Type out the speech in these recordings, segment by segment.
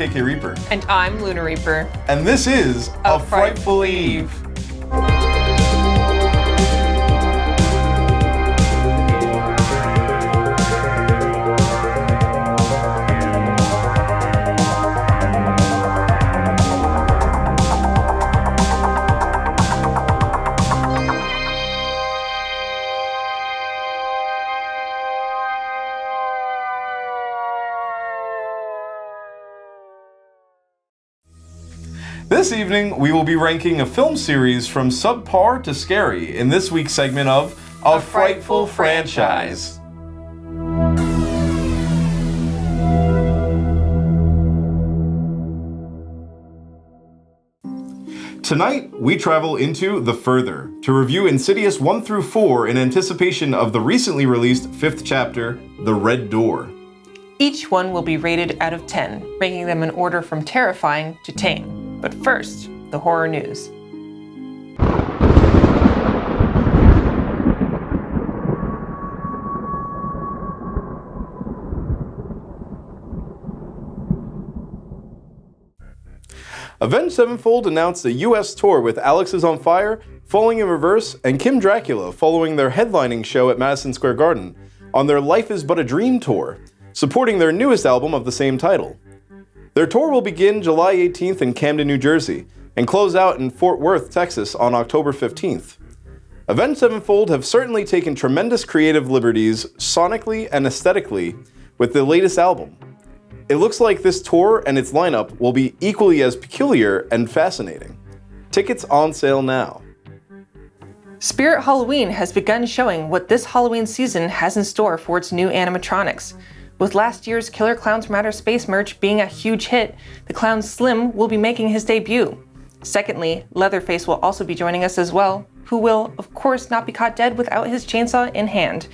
KK Reaper. And I'm Lunar Reaper. And this is A Frightful Eve. This evening, we will be ranking a film series from subpar to scary in this week's segment of A Frightful Franchise. Tonight, we travel into The Further to review Insidious 1 through 4 in anticipation of the recently released 5th chapter, The Red Door. Each one will be rated out of 10, ranking them in order from terrifying to tame. But first, the horror news. Avenged Sevenfold announced a US tour with Alexisonfire, Falling in Reverse, and Kim Dracula following their headlining show at Madison Square Garden on their Life is But a Dream tour, supporting their newest album of the same title. Their tour will begin July 18th in Camden, New Jersey, and close out in Fort Worth, Texas on October 15th. Avenged Sevenfold have certainly taken tremendous creative liberties sonically and aesthetically with the latest album. It looks like this tour and its lineup will be equally as peculiar and fascinating. Tickets on sale now. Spirit Halloween has begun showing what this Halloween season has in store for its new animatronics. With last year's Killer Clowns from Outer Space merch being a huge hit, the clown Slim will be making his debut. Secondly, Leatherface will also be joining us as well, who will, of course, not be caught dead without his chainsaw in hand.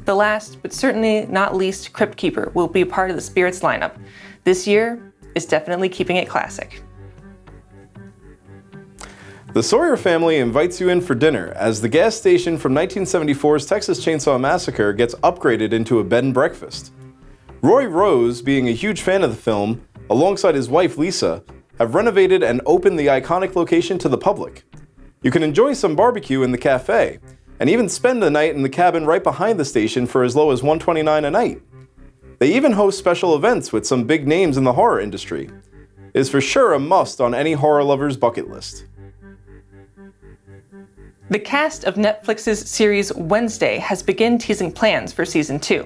The last, but certainly not least, Crypt Keeper will be part of the Spirits lineup. This year is definitely keeping it classic. The Sawyer family invites you in for dinner as the gas station from 1974's Texas Chainsaw Massacre gets upgraded into a bed and breakfast. Roy Rose, being a huge fan of the film, alongside his wife Lisa, have renovated and opened the iconic location to the public. You can enjoy some barbecue in the cafe, and even spend the night in the cabin right behind the station for as low as $129 a night. They even host special events with some big names in the horror industry. It is for sure a must on any horror lover's bucket list. The cast of Netflix's series Wednesday has begun teasing plans for season 2.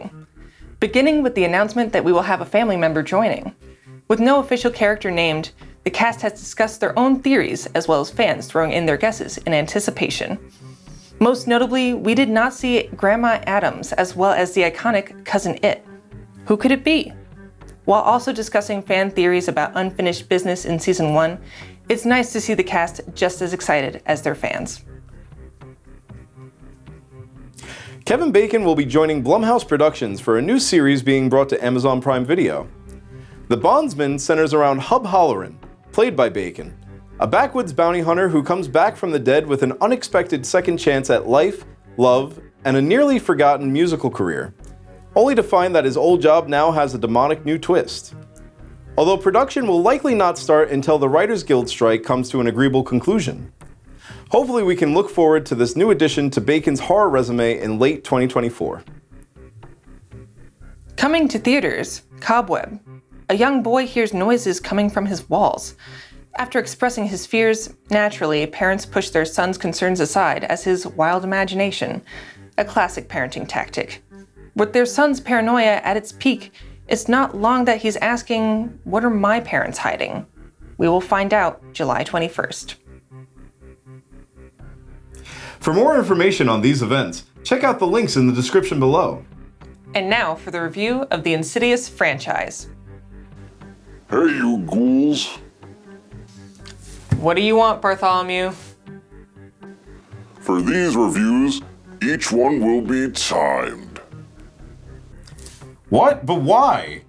Beginning with the announcement that we will have a family member joining. With no official character named, the cast has discussed their own theories as well as fans throwing in their guesses in anticipation. Most notably, we did not see Grandma Adams as well as the iconic Cousin It. Who could it be? While also discussing fan theories about unfinished business in season 1, it's nice to see the cast just as excited as their fans. Kevin Bacon will be joining Blumhouse Productions for a new series being brought to Amazon Prime Video. The Bondsman centers around Hub Halloran, played by Bacon, a backwoods bounty hunter who comes back from the dead with an unexpected second chance at life, love, and a nearly forgotten musical career, only to find that his old job now has a demonic new twist. Although production will likely not start until the Writers Guild strike comes to an agreeable conclusion. Hopefully we can look forward to this new addition to Bacon's horror resume in late 2024. Coming to theaters, Cobweb. A young boy hears noises coming from his walls. After expressing his fears, naturally, parents push their son's concerns aside as his wild imagination. A classic parenting tactic. With their son's paranoia at its peak, it's not long that he's asking, "What are my parents hiding?" We will find out July 21st. For more information on these events, check out the links in the description below. And now for the review of the Insidious franchise. Hey, you ghouls. What do you want, Bartholomew? For these reviews, each one will be timed. What? But why?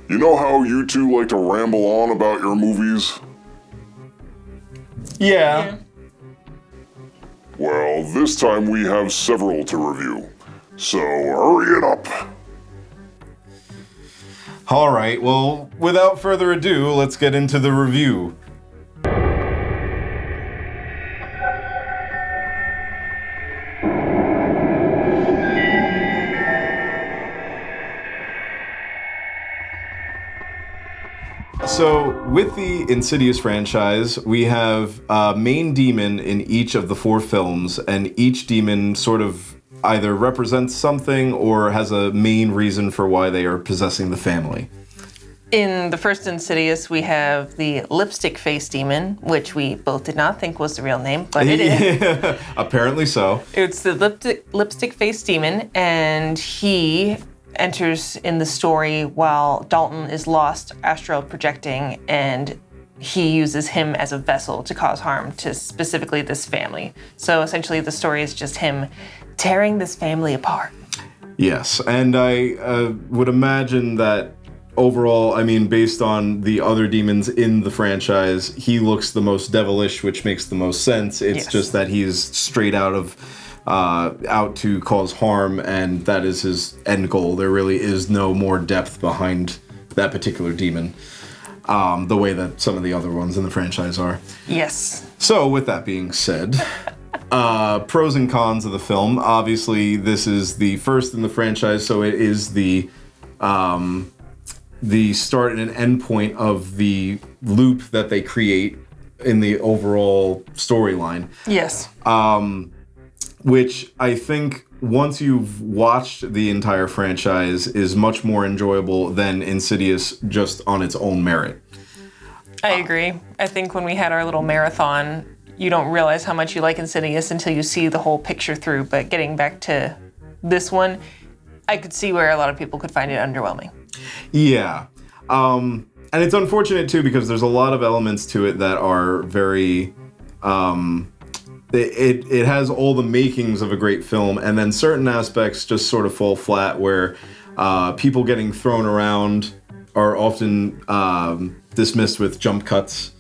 You know how you two like to ramble on about your movies? Yeah. Well, this time we have several to review, so hurry it up. All right, well, without further ado, let's get into the review. So, with the Insidious franchise, we have a main demon in each of the 4 films, and each demon sort of either represents something or has a main reason for why they are possessing the family. In the first Insidious, we have the lipstick face demon, which we both did not think was the real name, but it is. Apparently so. It's the lipstick face demon, and he enters in the story while Dalton is lost astral projecting, and he uses him as a vessel to cause harm to specifically this family. So essentially the story is just him tearing this family apart. Yes, and I would imagine that overall, I mean, based on the other demons in the franchise, he looks the most devilish, which makes the most sense. It's just that he's straight out to cause harm, and that is his end goal. There really is no more depth behind that particular demon, the way that some of the other ones in the franchise are. Yes. So, with that being said, pros and cons of the film. Obviously, this is the first in the franchise, so it is the start and an end point of the loop that they create in the overall storyline. Yes. Which I think once you've watched the entire franchise is much more enjoyable than Insidious just on its own merit. I agree. I think when we had our little marathon, you don't realize how much you like Insidious until you see the whole picture through. But getting back to this one, I could see where a lot of people could find it underwhelming. Yeah. And it's unfortunate too because there's a lot of elements to it that are very... It has all the makings of a great film, and then certain aspects just sort of fall flat where people getting thrown around are often dismissed with jump cuts,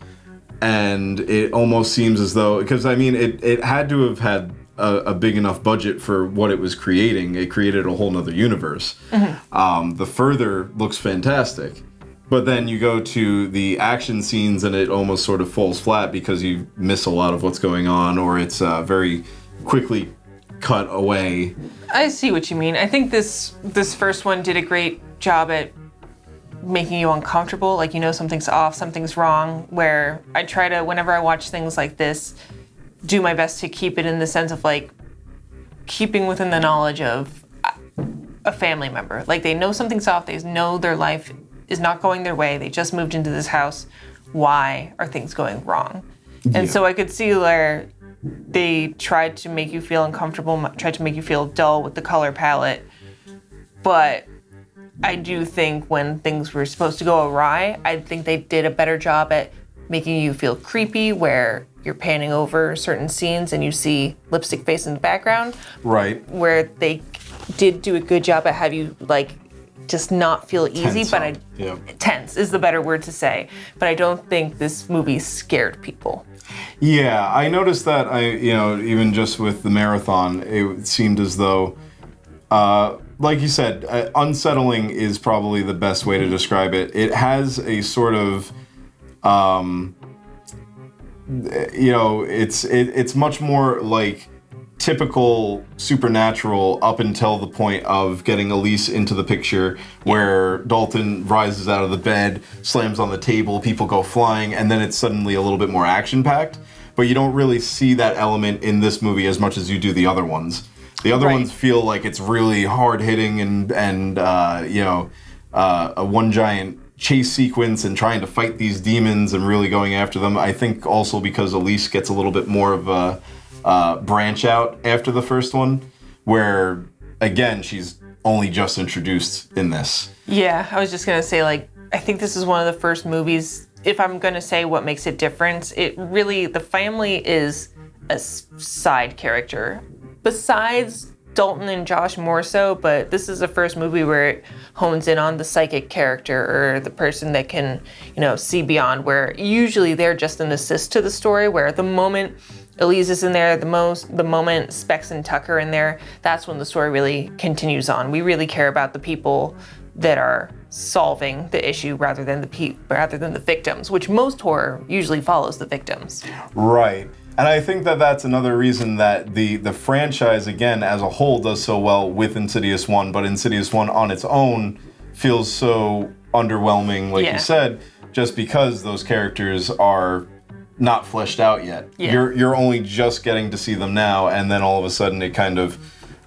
and it almost seems as though, because I mean it had to have had a big enough budget for what it was creating. It created a whole nother universe. Mm-hmm. The Further looks fantastic. But then you go to the action scenes and it almost sort of falls flat because you miss a lot of what's going on, or it's very quickly cut away. I see what you mean. I think this first one did a great job at making you uncomfortable, like you know something's off, something's wrong, where I try to, whenever I watch things like this, do my best to keep it in the sense of like keeping within the knowledge of a family member. Like they know something's off, they know their life is not going their way. They just moved into this house. Why are things going wrong? And so I could see where they tried to make you feel uncomfortable, tried to make you feel dull with the color palette. But I do think when things were supposed to go awry, I think they did a better job at making you feel creepy, where you're panning over certain scenes and you see lipstick face in the background. Right. Where they did do a good job at have you like just not feel easy, but tense is the better word to say. But I don't think this movie scared people. Yeah, I noticed that. Even just with the marathon, it seemed as though, like you said, unsettling is probably the best way to describe it. It has a sort of, it's much more like typical supernatural up until the point of getting Elise into the picture, where Dalton rises out of the bed, slams on the table, people go flying, and then it's suddenly a little bit more action-packed. But you don't really see that element in this movie as much as you do the other ones. The other ones feel like it's really hard-hitting and a one giant chase sequence and trying to fight these demons and really going after them. I think also because Elise gets a little bit more of a branch out after the first one, where again she's only just introduced in this. Yeah, I was just gonna say, like, I think this is one of the first movies, if I'm gonna say what makes it different, it really, the family is a side character besides Dalton and Josh more so, but this is the first movie where it hones in on the psychic character, or the person that can see beyond, where usually they're just an assist to the story, where the moment Elise is in there, the moment Specs and Tuck are in there, that's when the story really continues on. We really care about the people that are solving the issue rather than the victims, which most horror usually follows the victims. Right. And I think that that's another reason that the franchise, again, as a whole, does so well with Insidious 1, but Insidious 1 on its own feels so underwhelming, like you said, just because those characters are not fleshed out yet. Yeah. You're only just getting to see them now, and then all of a sudden it kind of,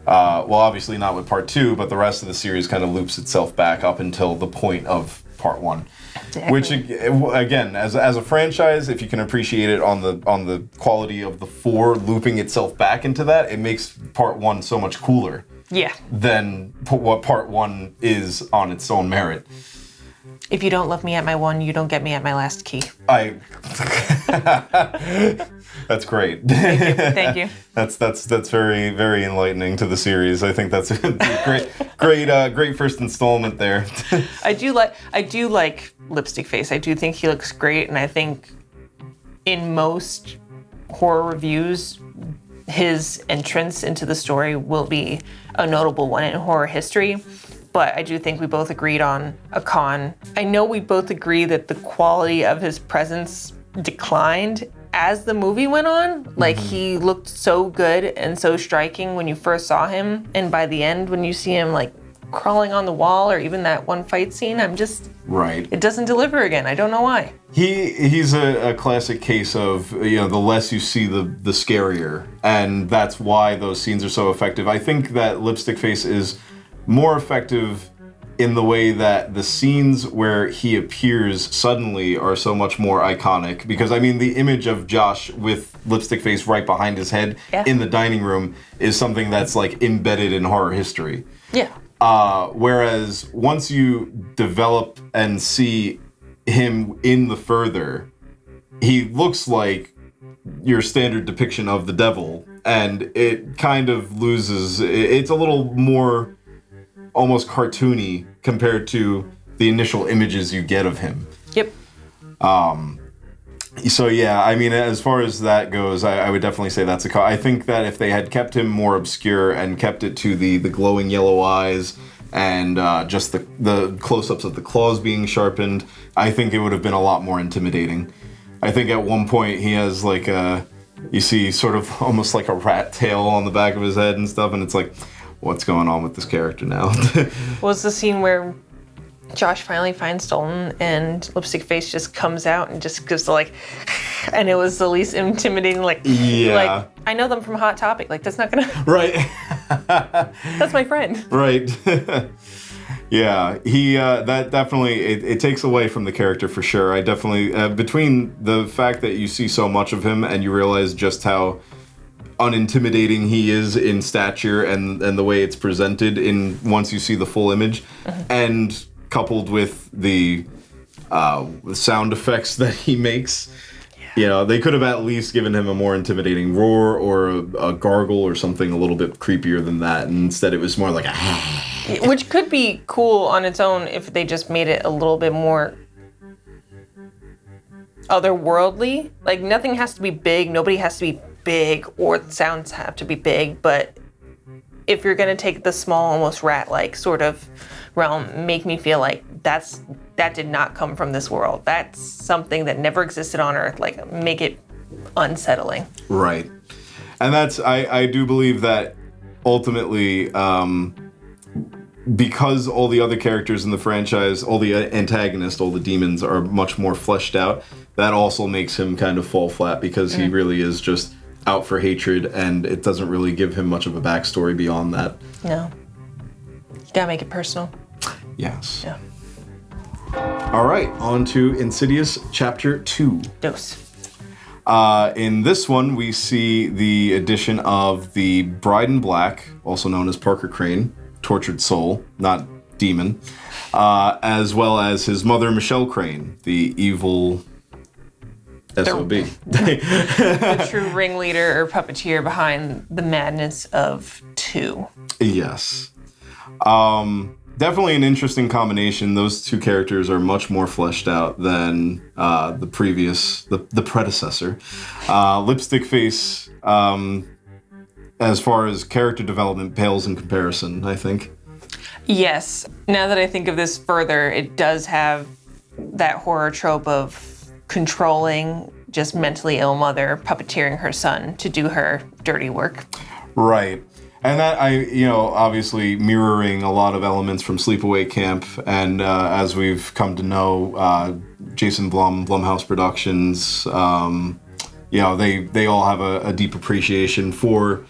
well, obviously not with part 2, but the rest of the series kind of loops itself back up until the point of part 1. Exactly. Which, again, as a franchise, if you can appreciate it on the quality of the 4 looping itself back into that, it makes part 1 so much cooler. Yeah. Than what part 1 is on its own merit. If you don't love me at my 1, you don't get me at my last key. That's great. Thank you. That's very, very enlightening to the series. I think that's a great first installment there. I do like Lipstick Face. I do think he looks great, and I think in most horror reviews, his entrance into the story will be a notable one in horror history. But I do think we both agreed on a con. I know we both agree that the quality of his presence declined as the movie went on. Like, he looked so good and so striking when you first saw him, and by the end, when you see him like crawling on the wall, or even that one fight scene, I'm just... Right. It doesn't deliver again. I don't know why. He's a classic case of, the less you see, the scarier. And that's why those scenes are so effective. I think that Lipstick Face is more effective in the way that the scenes where he appears suddenly are so much more iconic. Because, I mean, the image of Josh with Lipstick Face right behind his head in the dining room is something that's, like, embedded in horror history. Yeah. Whereas once you develop and see him in the further, he looks like your standard depiction of the devil, and it kind of loses. It's a little more almost cartoony compared to the initial images you get of him. Yep. So yeah, I mean, as far as that goes, I would definitely say that's I think that if they had kept him more obscure and kept it to the glowing yellow eyes and just the close-ups of the claws being sharpened, I think it would have been a lot more intimidating. I think at one point he has like you see sort of almost like a rat tail on the back of his head and stuff, and it's like, what's going on with this character now? Was the scene where Josh finally finds Dalton and Lipstick Face just comes out and just gives the like, and it was the least intimidating, like, like, I know them from Hot Topic, like, that's not gonna... Right. That's my friend. Right. Yeah, that definitely, it takes away from the character for sure. I definitely, between the fact that you see so much of him and you realize just how unintimidating he is in stature and the way it's presented in once you see the full image, and coupled with the sound effects that he makes, they could have at least given him a more intimidating roar or a gargle or something a little bit creepier than that, and instead it was more like a which could be cool on its own if they just made it a little bit more otherworldly. Like, nothing has to be big, nobody has to be big, or sounds have to be big, but if you're gonna take the small, almost rat-like sort of realm, make me feel like that did not come from this world. That's something that never existed on Earth. Like, make it unsettling. Right. And that's, I do believe that ultimately, because all the other characters in the franchise, all the antagonists, all the demons are much more fleshed out, that also makes him kind of fall flat, because he really is just out for hatred, and it doesn't really give him much of a backstory beyond that. No. You gotta make it personal. Yes. Yeah. All right, on to Insidious Chapter 2. Dose. In this one, we see the addition of the Bride in Black, also known as Parker Crane, tortured soul, not demon, as well as his mother, Michelle Crane, the evil SOB. The true ringleader or puppeteer behind the madness of 2. Yes. Definitely an interesting combination. Those two characters are much more fleshed out than the predecessor. Lipstick Face, as far as character development, pales in comparison, I think. Yes. Now that I think of this further, it does have that horror trope of controlling just mentally ill mother puppeteering her son to do her dirty work. Right. And that, obviously mirroring a lot of elements from Sleepaway Camp, and as we've come to know, Jason Blumhouse Productions, they all have a deep appreciation for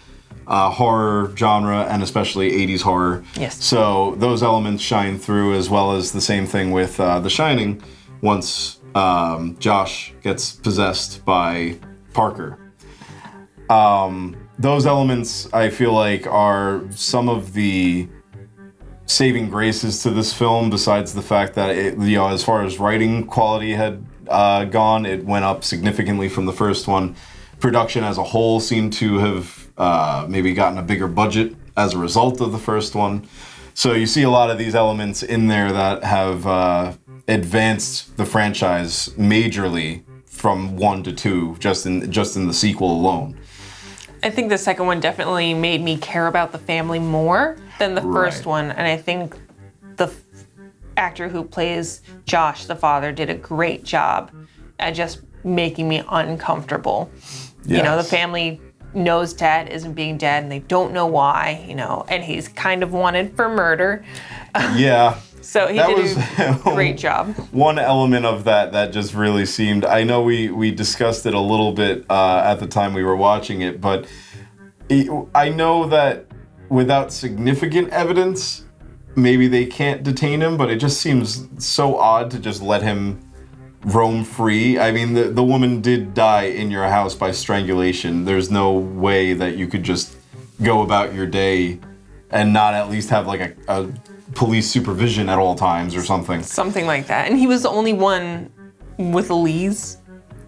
horror genre, and especially 80s horror. Yes. So those elements shine through, as well as the same thing with The Shining, once Josh gets possessed by Parker. Those elements, I feel like, are some of the saving graces to this film, besides the fact that it, as far as writing quality had gone, it went up significantly from the first one. Production as a whole seemed to have maybe gotten a bigger budget as a result of the first one. So you see a lot of these elements in there that have advanced the franchise majorly from 1 to 2, just in the sequel alone. I think the second one definitely made me care about the family more than the first Right. one, and I think the actor who plays Josh, the father, did a great job at just making me uncomfortable. Yes. The family knows dad isn't being dad, and they don't know why, and he's kind of wanted for murder. Yeah. So he That did was a great job. one element of that just really seemed, I know we discussed it a little bit at the time we were watching it, but I know that without significant evidence, maybe they can't detain him, but it just seems so odd to just let him roam free. I mean, the woman did die in your house by strangulation. There's no way that you could just go about your day and not at least have like a police supervision at all times or something. Something like that. And he was the only one with a lease,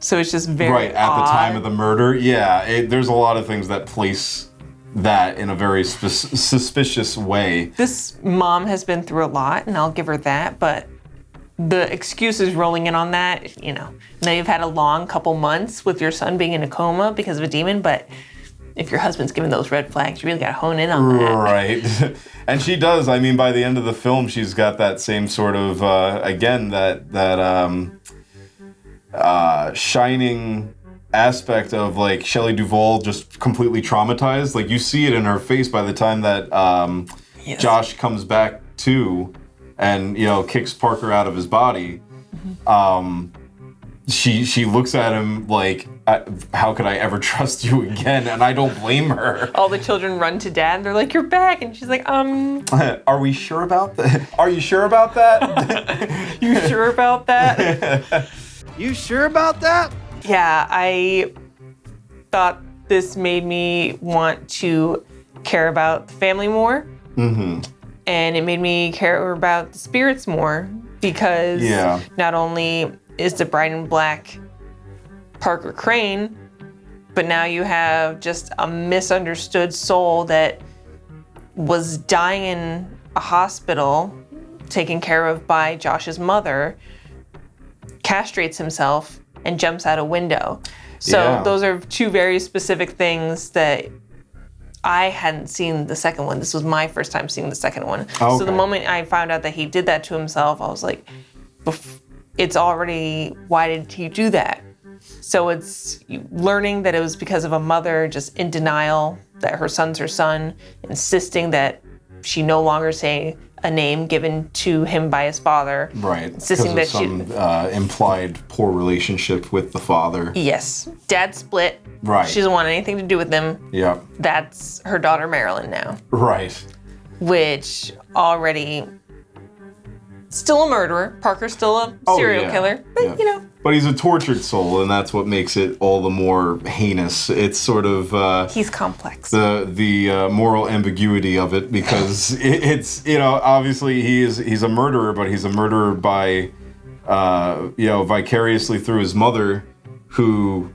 so it's just very Right, at odd. the time of the murder. Yeah, there's a lot of things that place that in a very suspicious way. This mom has been through a lot, and I'll give her that, but the excuses rolling in on that, now you've had a long couple months with your son being in a coma because of a demon, but if your husband's giving those red flags, you really gotta hone in on that. Right. And she does. I mean, by the end of the film, she's got that same sort of, again, that shining aspect of like Shelley Duvall just completely traumatized. Like you see it in her face by the time that Yes. Josh comes back to and, kicks Parker out of his body. She looks at him like, how could I ever trust you again? And I don't blame her. All the children run to dad, and they're like, you're back, and she's like, Are we sure about that? Are you sure about that? you sure about that? You sure about that? Yeah, I thought this made me want to care about the family more. Mm-hmm. And it made me care about the spirits more because not only is the bride in black Parker Crane, but now you have just a misunderstood soul that was dying in a hospital, taken care of by Josh's mother, castrates himself, and jumps out a window. So those are two very specific things that I hadn't seen the second one. This was my first time seeing the second one. Okay. So the moment I found out that he did that to himself, I was like, it's already, why did he do that? So it's learning that it was because of a mother just in denial that her son's her son, insisting that she no longer say a name given to him by his father. Right, Insisting that some implied poor relationship with the father. Yes. Dad split. Right. She doesn't want anything to do with them. Yeah. That's her daughter Marilyn now. Right. Which already still a murderer. Parker's still a serial killer. But But he's a tortured soul, and that's what makes it all the more heinous. It's sort of he's complex. the moral ambiguity of it, because it's obviously he's a murderer, but he's a murderer by vicariously through his mother, who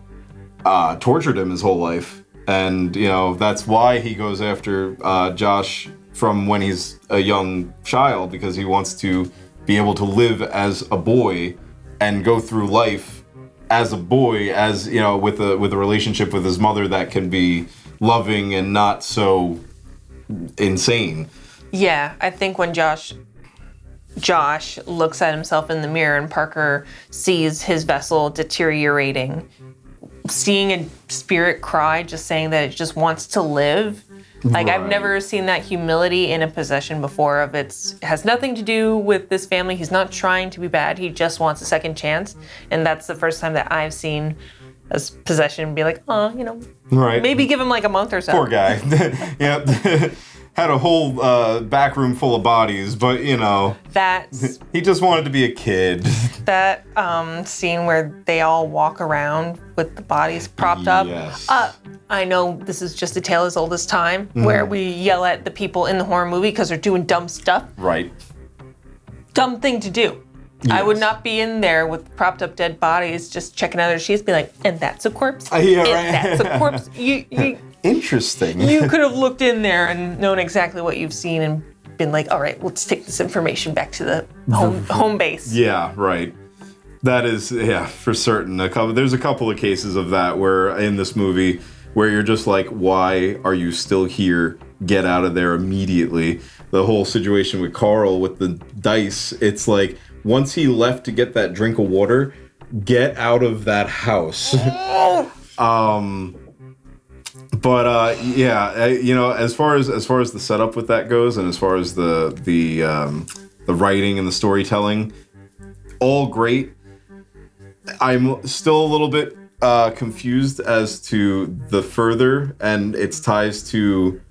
tortured him his whole life, and that's why he goes after Josh from when he's a young child, because he wants to be able to live as a boy and go through life as a boy, as with a relationship with his mother that can be loving and not so insane. Yeah, I think when Josh looks at himself in the mirror and Parker sees his vessel deteriorating, seeing a spirit cry, just saying that it just wants to live. Like, I've never seen that humility in a possession before. It has nothing to do with this family. He's not trying to be bad. He just wants a second chance. And that's the first time that I've seen a possession be like, oh, maybe give him like a month or so. Poor guy. Yep. Had a whole back room full of bodies, but That's he just wanted to be a kid. that scene where they all walk around with the bodies propped up. Yes. I know this is just a tale as old as time, where we yell at the people in the horror movie because they're doing dumb stuff. Right. Dumb thing to do. Yes. I would not be in there with propped up dead bodies just checking out their sheets, be like, and that's a corpse? Yeah, and right. that's a corpse? Interesting. You could have looked in there and known exactly what you've seen and been like, all right, let's take this information back to the home base. Yeah, right. That is, for certain. There's a couple of cases of that where in this movie where you're just like, why are you still here? Get out of there immediately. The whole situation with Carl with the dice, it's like, once he left to get that drink of water, get out of that house. But as far as the setup with that goes, and as far as the writing and the storytelling, all great. I'm still a little bit confused as to the further and its ties to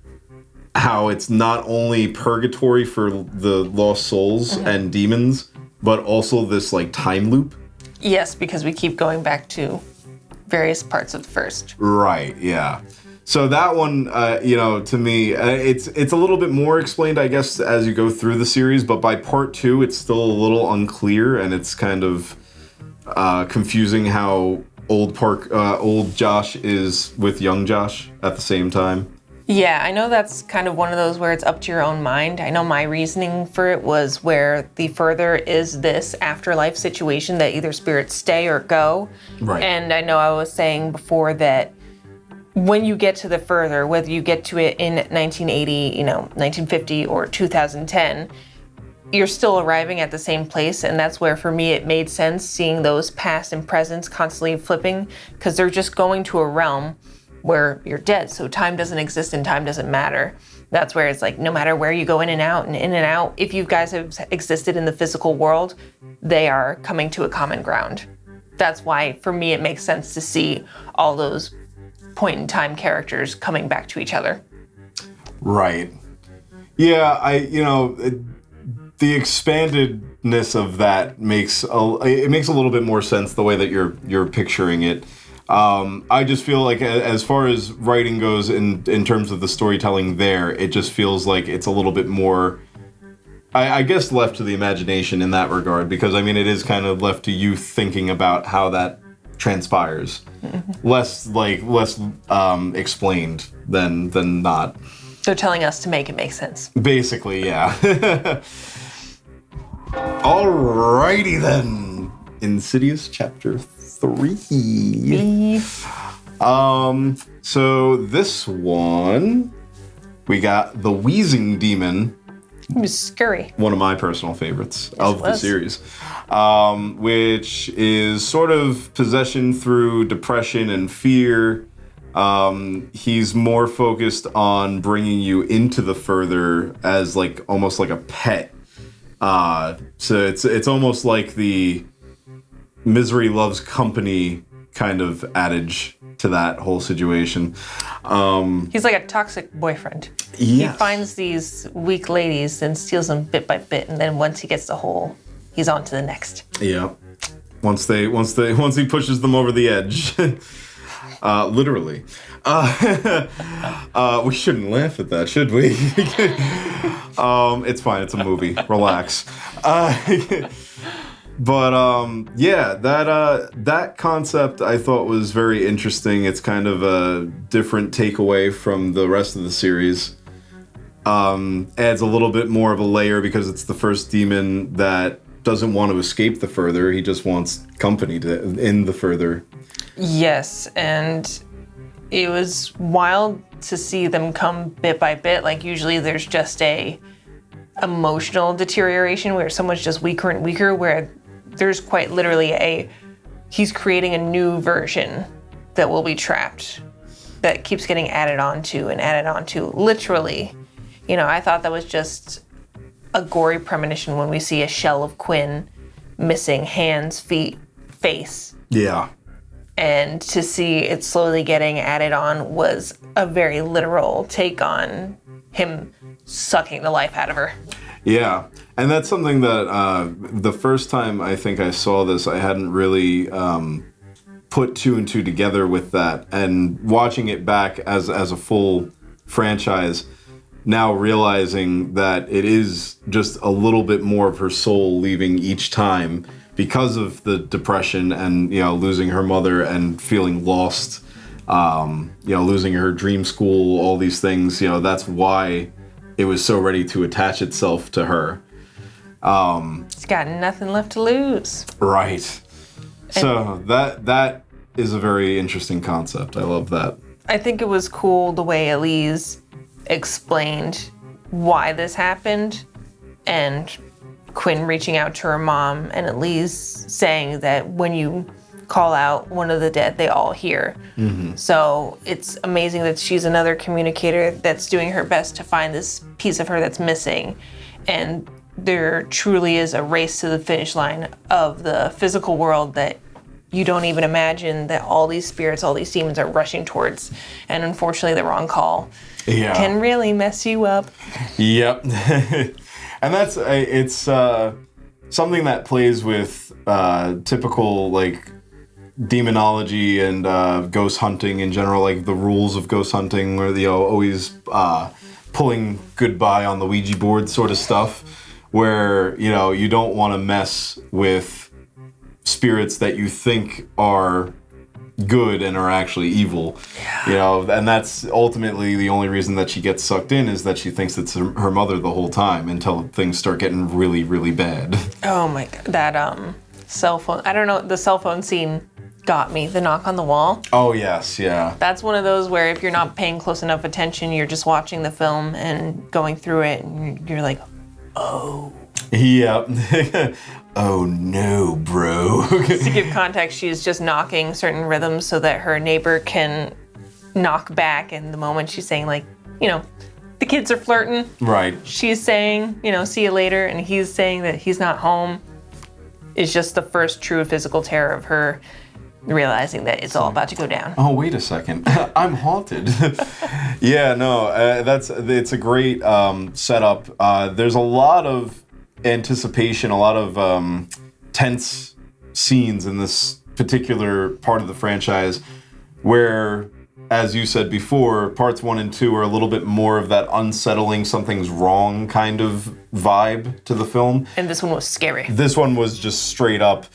how it's not only purgatory for the lost souls and demons, but also this like time loop. Yes, because we keep going back to various parts of the first. Right. Yeah. So that one, to me, it's a little bit more explained, I guess, as you go through the series. But by part 2, it's still a little unclear, and it's kind of confusing how old Josh is with young Josh at the same time. Yeah, I know that's kind of one of those where it's up to your own mind. I know my reasoning for it was where the further is this afterlife situation that either spirits stay or go. Right. And I know I was saying before that when you get to the further, whether you get to it in 1980, 1950 or 2010, you're still arriving at the same place. And that's where, for me, it made sense seeing those past and presents constantly flipping, because they're just going to a realm where you're dead. So time doesn't exist and time doesn't matter. That's where it's like, no matter where you go in and out, if you guys have existed in the physical world, they are coming to a common ground. That's why, for me, it makes sense to see all those point in time characters coming back to each other. Right. Yeah, the expandedness of that makes a little bit more sense the way that you're picturing it. I just feel like as far as writing goes in terms of the storytelling there, it just feels like it's a little bit more, I guess, left to the imagination in that regard, because it is kind of left to you thinking about how that transpires. Less explained than not. They're telling us to make it make sense. Basically, yeah. Alrighty then. Insidious chapter 3. So this one, we got the Wheezing Demon. It was scary. One of my personal favorites Yes, of the series, which is sort of possession through depression and fear. He's more focused on bringing you into the further as almost like a pet. So it's almost like the misery loves company kind of adage to that whole situation. He's like a toxic boyfriend. Yes. He finds these weak ladies and steals them bit by bit, and then once he gets the whole, he's on to the next. Yeah. Once he pushes them over the edge. Literally. We shouldn't laugh at that, should we? It's fine. It's a movie. Relax. But that concept I thought was very interesting. It's kind of a different takeaway from the rest of the series. Adds a little bit more of a layer because it's the first demon that doesn't want to escape the further. He just wants company in the further. Yes, and it was wild to see them come bit by bit. Like, usually there's just a emotional deterioration where someone's just weaker and weaker, where there's quite literally he's creating a new version that will be trapped, that keeps getting added onto and added onto, literally. You know, I thought that was just a gory premonition when we see a shell of Quinn missing hands, feet, face. Yeah. And to see it slowly getting added on was a very literal take on him sucking the life out of her. Yeah. And that's something that the first time I think I saw this, I hadn't really put two and two together with that. And watching it back as a full franchise, now realizing that it is just a little bit more of her soul leaving each time because of the depression and, you know, losing her mother and feeling lost, you know, losing her dream school, all these things, you know, that's why it was so ready to attach itself to her. It's got nothing left to lose. Right. So that is a very interesting concept. I love that. I think it was cool the way Elise explained why this happened, and Quinn reaching out to her mom and Elise saying that when you call out one of the dead, they all hear. Mm-hmm. So it's amazing that she's another communicator that's doing her best to find this piece of her that's missing. And there truly is a race to the finish line of the physical world that you don't even imagine that all these spirits, all these demons are rushing towards. And unfortunately, the wrong call can really mess you up. Yep. And that's, it's something that plays with typical, like, demonology and ghost hunting in general, like the rules of ghost hunting, where, you know, always pulling goodbye on the Ouija board sort of stuff, where, you know, you don't want to mess with spirits that you think are good and are actually evil. Yeah. You know, and that's ultimately the only reason that she gets sucked in, is that she thinks it's her mother the whole time until things start getting really, really bad. Oh my God, that cell phone, I don't know, the cell phone scene got me, the knock on the wall. Oh yes, yeah. That's one of those where if you're not paying close enough attention, you're just watching the film and going through it and you're like, oh. Yeah. Oh no, bro. To give context, she's just knocking certain rhythms so that her neighbor can knock back. And the moment she's saying, like, you know, the kids are flirting. Right. She's saying, you know, see you later. And he's saying that he's not home. It's just the first true physical terror of her realizing that it's all about to go down. Oh, wait a second. I'm haunted. Yeah, no, it's a great setup. There's a lot of anticipation, a lot of tense scenes in this particular part of the franchise where, as you said before, parts 1 and 2 are a little bit more of that unsettling, something's wrong kind of vibe to the film. And this one was scary. This one was just straight up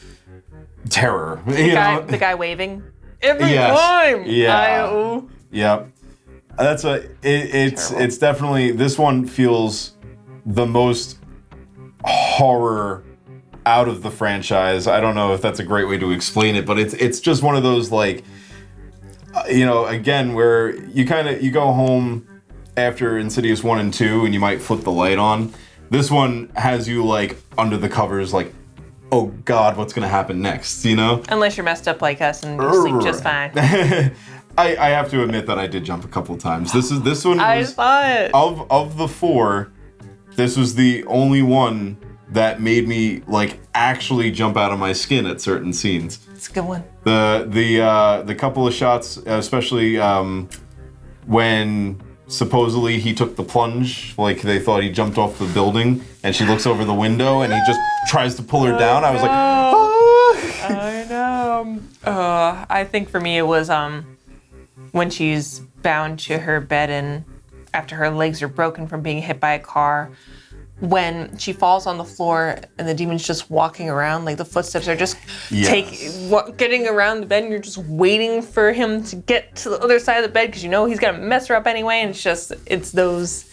terror. The guy waving every time. Yeah. Yeah. That's it's definitely, this one feels the most horror out of the franchise. I don't know if that's a great way to explain it, but it's just one of those, like, you know, again, where you go home after Insidious 1 and 2 and you might flip the light on. This one has you, like, under the covers, like, oh God, what's gonna happen next, you know? Unless you're messed up like us and you sleep just fine. I have to admit that I did jump a couple times. This one I saw it. Of the 4, this was the only one that made me, like, actually jump out of my skin at certain scenes. It's a good one. The couple of shots, especially when supposedly he took the plunge, like they thought he jumped off the building, and she looks over the window and he just tries to pull her down. I was like, oh. I know. I think for me it was when she's bound to her bed and after her legs are broken from being hit by a car, when she falls on the floor and the demon's just walking around, like the footsteps are just getting around the bed, and you're just waiting for him to get to the other side of the bed because you know he's gonna mess her up anyway, and it's those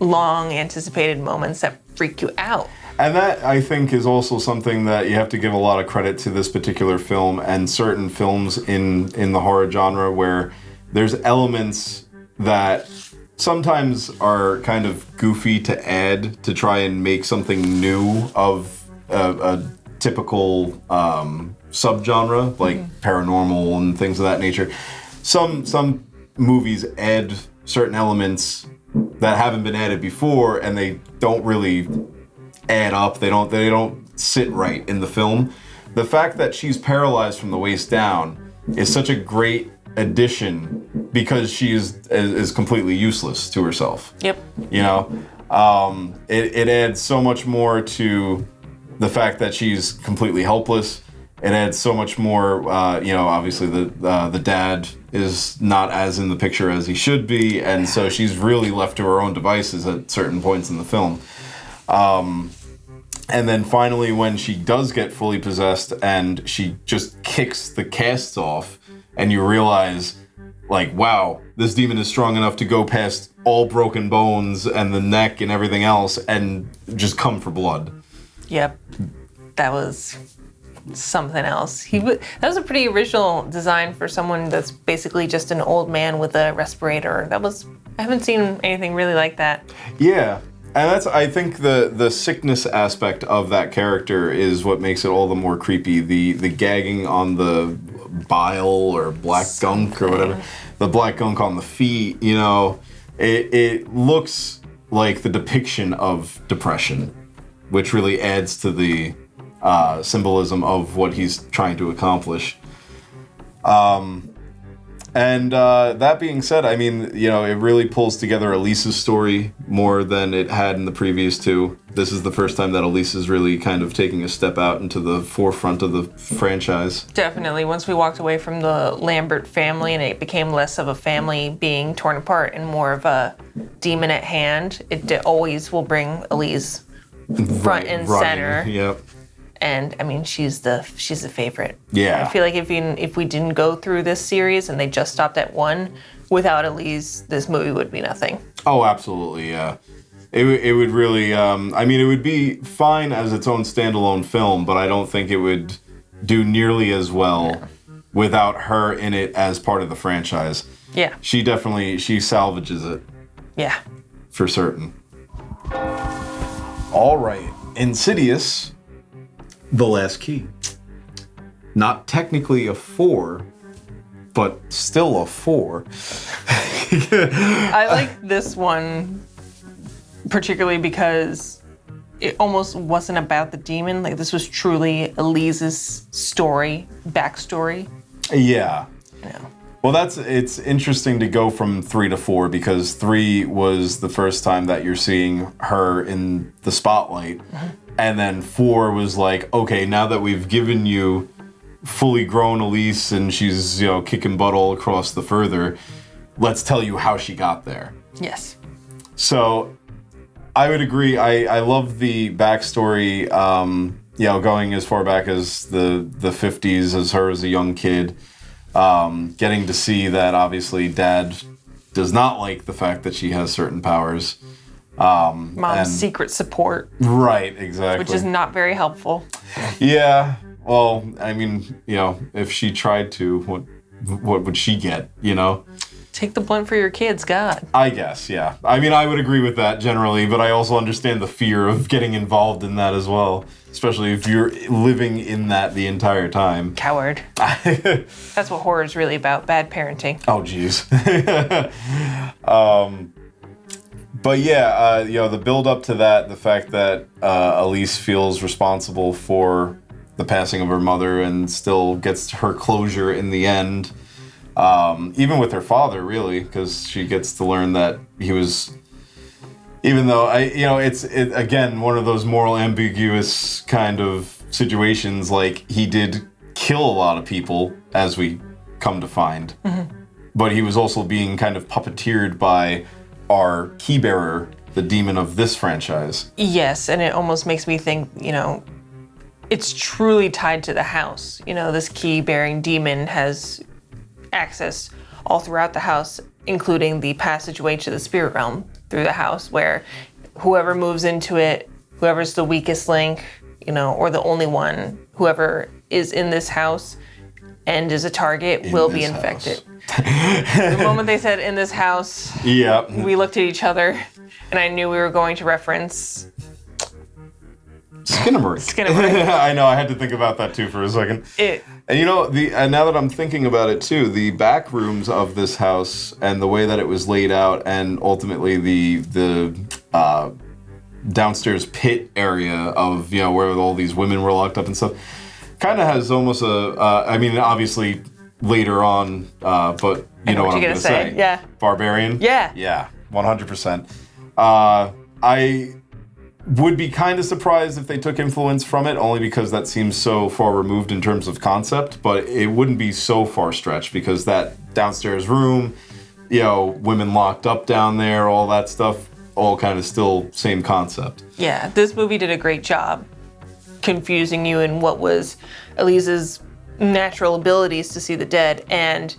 long anticipated moments that freak you out. And that, I think, is also something that you have to give a lot of credit to this particular film and certain films in the horror genre, where there's elements that sometimes are kind of goofy to add to try and make something new of a typical subgenre, like paranormal and things of that nature. Some movies add certain elements that haven't been added before, and they don't really add up. They don't sit right in the film. The fact that she's paralyzed from the waist down is such a great addition because she is completely useless to herself. Yep. You know, it adds so much more to the fact that she's completely helpless. It adds so much more. Obviously the dad is not as in the picture as he should be, and so she's really left to her own devices at certain points in the film. And then finally, when she does get fully possessed and she just kicks the casts off, and you realize, like, wow, this demon is strong enough to go past all broken bones and the neck and everything else and just come for blood. Yep. That was something else. That was a pretty original design for someone that's basically just an old man with a respirator. I haven't seen anything really like that. Yeah. And I think the sickness aspect of that character is what makes it all the more creepy. The gagging on the bile or black gunk or whatever, the black gunk on the feet, it looks like the depiction of depression, which really adds to the symbolism of what he's trying to accomplish. And that being said, I mean, it really pulls together Elise's story more than it had in the previous two. This is the first time that Elise is really kind of taking a step out into the forefront of the franchise. Definitely. Once we walked away from the Lambert family and it became less of a family being torn apart and more of a demon at hand, it always will bring Elise front and center. Yep. And I mean, she's the favorite. Yeah. I feel like if we didn't go through this series and they just stopped at one, without Elise, this movie would be nothing. Oh, absolutely, yeah. It would really, it would be fine as its own standalone film, but I don't think it would do nearly as well without her in it as part of the franchise. Yeah. She salvages it. Yeah. For certain. All right. Insidious. The Last Key. Not technically a 4, but still a 4. I like this one particularly because it almost wasn't about the demon. Like, this was truly Elise's backstory. Yeah. Well, it's interesting to go from 3 to 4 because 3 was the first time that you're seeing her in the spotlight. Mm-hmm. And then 4 was like, okay, now that we've given you fully grown Elise and she's, kicking butt all across the further, let's tell you how she got there. Yes. So I would agree. I love the backstory, going as far back as the 50s as her as a young kid, getting to see that obviously Dad does not like the fact that she has certain powers. Mom's secret support. Right, exactly. Which is not very helpful. Yeah. Well, I mean, if she tried to, what would she get, Take the blunt for your kids, God. I guess, yeah. I mean, I would agree with that generally, but I also understand the fear of getting involved in that as well, especially if you're living in that the entire time. Coward. That's what horror is really about, bad parenting. Oh, jeez. But yeah, the build up to that, the fact that Elise feels responsible for the passing of her mother and still gets her closure in the end, even with her father, really, because she gets to learn that he was, even though it's again one of those moral ambiguous kind of situations. Like, he did kill a lot of people, as we come to find, but he was also being kind of puppeteered by our key bearer, the demon of this franchise. Yes, and it almost makes me think, it's truly tied to the house. This key-bearing demon has access all throughout the house, including the passageway to the spirit realm through the house, where whoever moves into it, whoever's the weakest link, or the only one, whoever is in this house and is a target will be infected. The moment they said in this house, we looked at each other, and I knew we were going to reference Skinamarink. I know, I had to think about that too for a second. And you know, and now that I'm thinking about it too, the back rooms of this house and the way that it was laid out, and ultimately the downstairs pit area of, you know, where all these women were locked up and stuff, kind of has almost I mean, obviously later on, but you know what I'm going to say. Yeah. Barbarian? Yeah. Yeah, 100%. I would be kind of surprised if they took influence from it, only because that seems so far removed in terms of concept, but it wouldn't be so far stretched because that downstairs room, you know, women locked up down there, all that stuff, all kind of still same concept. Yeah, this movie did a great job confusing you in what was Elise's natural abilities to see the dead and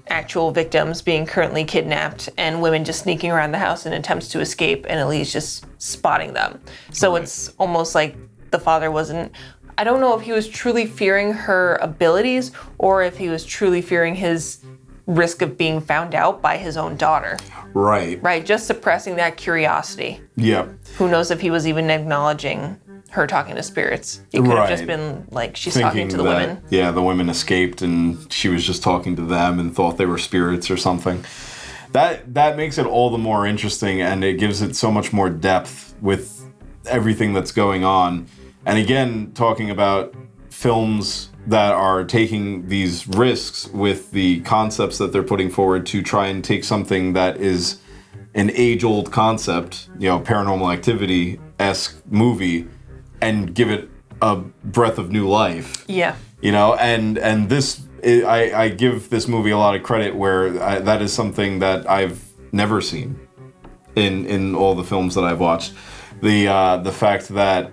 actual victims being currently kidnapped and women just sneaking around the house in attempts to escape and Elise just spotting them. So It's almost like the father wasn't, I don't know if he was truly fearing her abilities or if he was truly fearing his risk of being found out by his own daughter. Right. Right, just suppressing that curiosity. Yeah. Who knows if he was even acknowledging her talking to spirits. He could have just been like, she's talking to the women. Yeah, the women escaped and she was just talking to them and thought they were spirits or something. That makes it all the more interesting, and it gives it so much more depth with everything that's going on. And again, talking about films that are taking these risks with the concepts that they're putting forward to try and take something that is an age-old concept, you know, Paranormal Activity-esque movie, and give it a breath of new life. Yeah. You know, and this, I give this movie a lot of credit where that is something that I've never seen in all the films that I've watched. The fact that,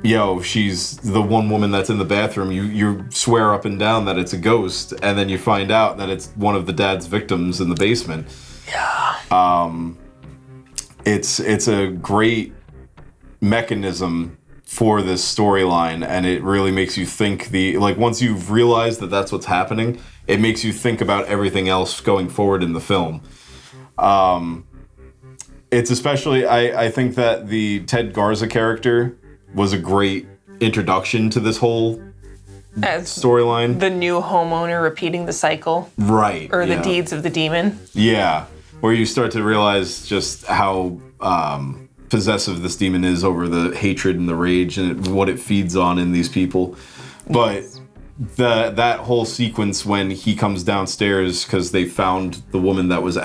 yo, she's the one woman that's in the bathroom, you swear up and down that it's a ghost, and then you find out that it's one of the dad's victims in the basement. Yeah. It's a great mechanism for this storyline, and it really makes you think once you've realized that that's what's happening, it makes you think about everything else going forward in the film. It's especially, I think that the Ted Garza character was a great introduction to this whole storyline. The new homeowner repeating the cycle. Right. Or the deeds of the demon. Yeah. Where you start to realize just how possessive this demon is over the hatred and the rage and what it feeds on in these people. But that whole sequence when he comes downstairs because they found the woman that was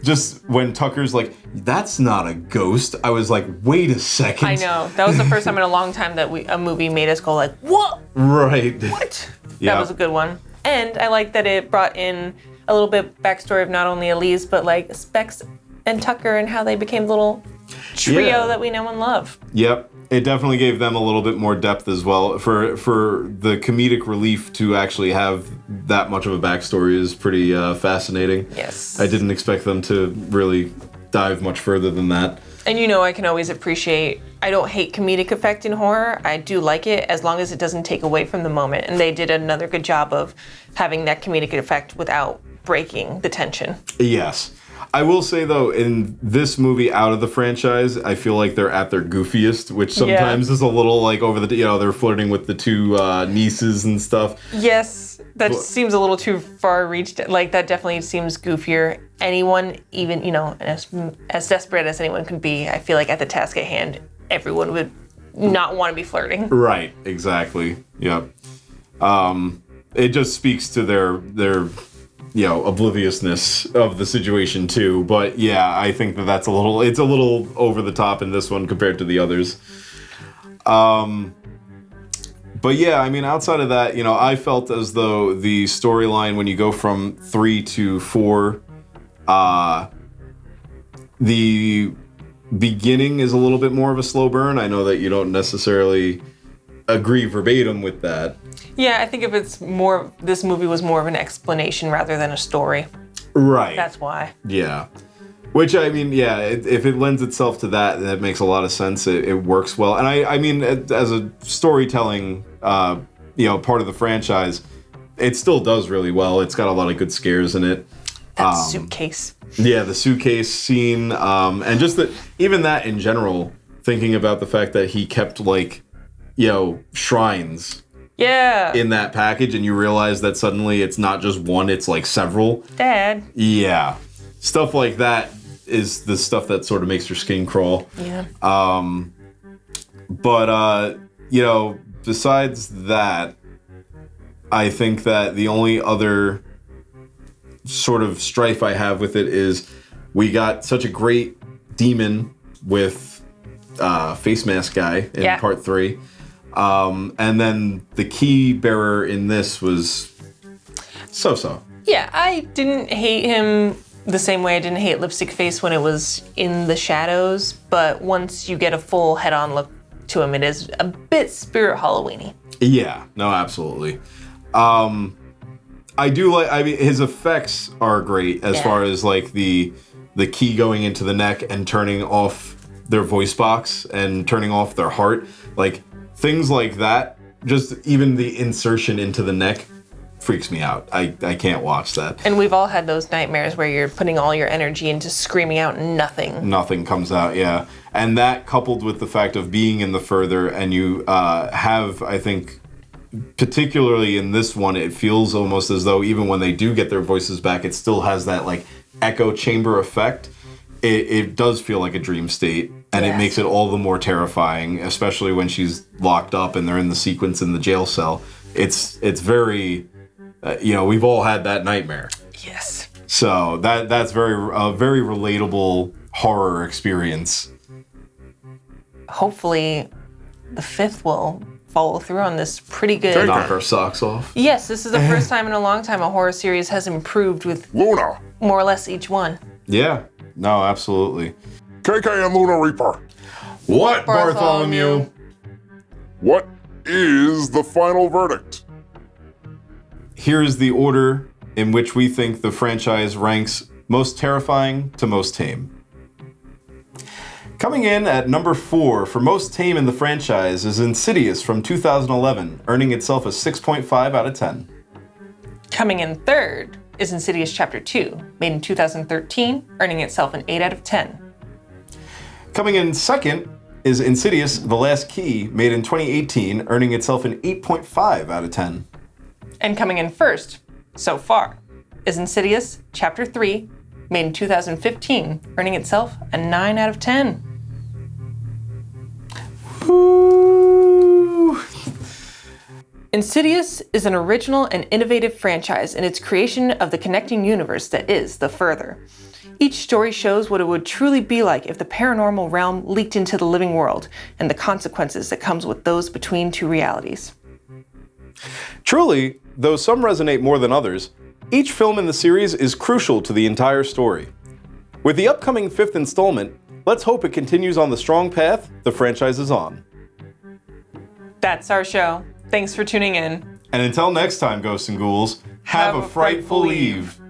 just when Tucker's like, that's not a ghost, I was like, wait a second. I know. That was the first time in a long time that a movie made us go like, what? Right. What? Yeah. That was a good one. And I like that it brought in a little bit backstory of not only Elise, but like Specs and Tucker and how they became the little trio that we know and love. Yep. It definitely gave them a little bit more depth as well. For the comedic relief to actually have that much of a backstory is pretty fascinating. Yes. I didn't expect them to really dive much further than that. And you know, I can always appreciate, I don't hate comedic effect in horror. I do like it as long as it doesn't take away from the moment. And they did another good job of having that comedic effect without breaking the tension. Yes. I will say, though, in this movie out of the franchise, I feel like they're at their goofiest, which sometimes is a little like over the, they're flirting with the two nieces and stuff. Yes, that seems a little too far reached. Like, that definitely seems goofier. Anyone, even, as desperate as anyone could be, I feel like at the task at hand, everyone would not want to be flirting. Right, exactly. Yep. It just speaks to their obliviousness of the situation too. But yeah, I think it's a little over the top in this one compared to the others. But yeah, I mean, outside of that, I felt as though the storyline, when you go from 3 to 4, the beginning is a little bit more of a slow burn. I know that you don't necessarily agree verbatim with that. Yeah, I think if it's more, this movie was more of an explanation rather than a story. Right. That's why. Yeah. Which, I mean, yeah, if it lends itself to that makes a lot of sense. It works well. And I mean, as a storytelling, part of the franchise, it still does really well. It's got a lot of good scares in it. That suitcase. Yeah, the suitcase scene, and just even that in general, thinking about the fact that he kept, like, shrines in that package, and you realize that suddenly it's not just one, it's like several. Dad. Yeah. Stuff like that is the stuff that sort of makes your skin crawl. Yeah. But, besides that, I think that the only other sort of strife I have with it is we got such a great demon with face mask guy in part 3. And then the key bearer in this was so-so. Yeah, I didn't hate him the same way I didn't hate Lipstick Face when it was in the shadows, but once you get a full head-on look to him, it is a bit Spirit Halloween-y. Yeah, no, absolutely. I do his effects are great as far as like the key going into the neck and turning off their voice box and turning off their heart. Like things like that, just even the insertion into the neck freaks me out. I can't watch that. And we've all had those nightmares where you're putting all your energy into screaming out and nothing comes out, yeah. And that coupled with the fact of being in the further and you have, I think, particularly in this one, it feels almost as though even when they do get their voices back, it still has that like echo chamber effect. It does feel like a dream state, and it makes it all the more terrifying, especially when she's locked up and they're in the sequence in the jail cell. It's very, we've all had that nightmare. Yes. So that's very relatable horror experience. Hopefully, the 5th will follow through on this pretty good. Knock our socks off. Yes, this is the first time in a long time a horror series has improved with Luna. More or less each one. Yeah. No, absolutely. KK and Luna Reaper. What, Bartholomew? What is the final verdict? Here is the order in which we think the franchise ranks most terrifying to most tame. Coming in at number 4 for most tame in the franchise is Insidious from 2011, earning itself a 6.5 out of 10. Coming in 3rd is Insidious Chapter 2, made in 2013, earning itself an 8 out of 10. Coming in 2nd is Insidious The Last Key, made in 2018, earning itself an 8.5 out of 10. And coming in 1st, so far, is Insidious Chapter 3, made in 2015, earning itself a 9 out of 10. Woo! Insidious is an original and innovative franchise in its creation of the connecting universe that is The Further. Each story shows what it would truly be like if the paranormal realm leaked into the living world and the consequences that comes with those between two realities. Truly, though some resonate more than others, each film in the series is crucial to the entire story. With the upcoming 5th installment, let's hope it continues on the strong path the franchise is on. That's our show. Thanks for tuning in. And until next time, Ghosts and Ghouls, have a frightful eve.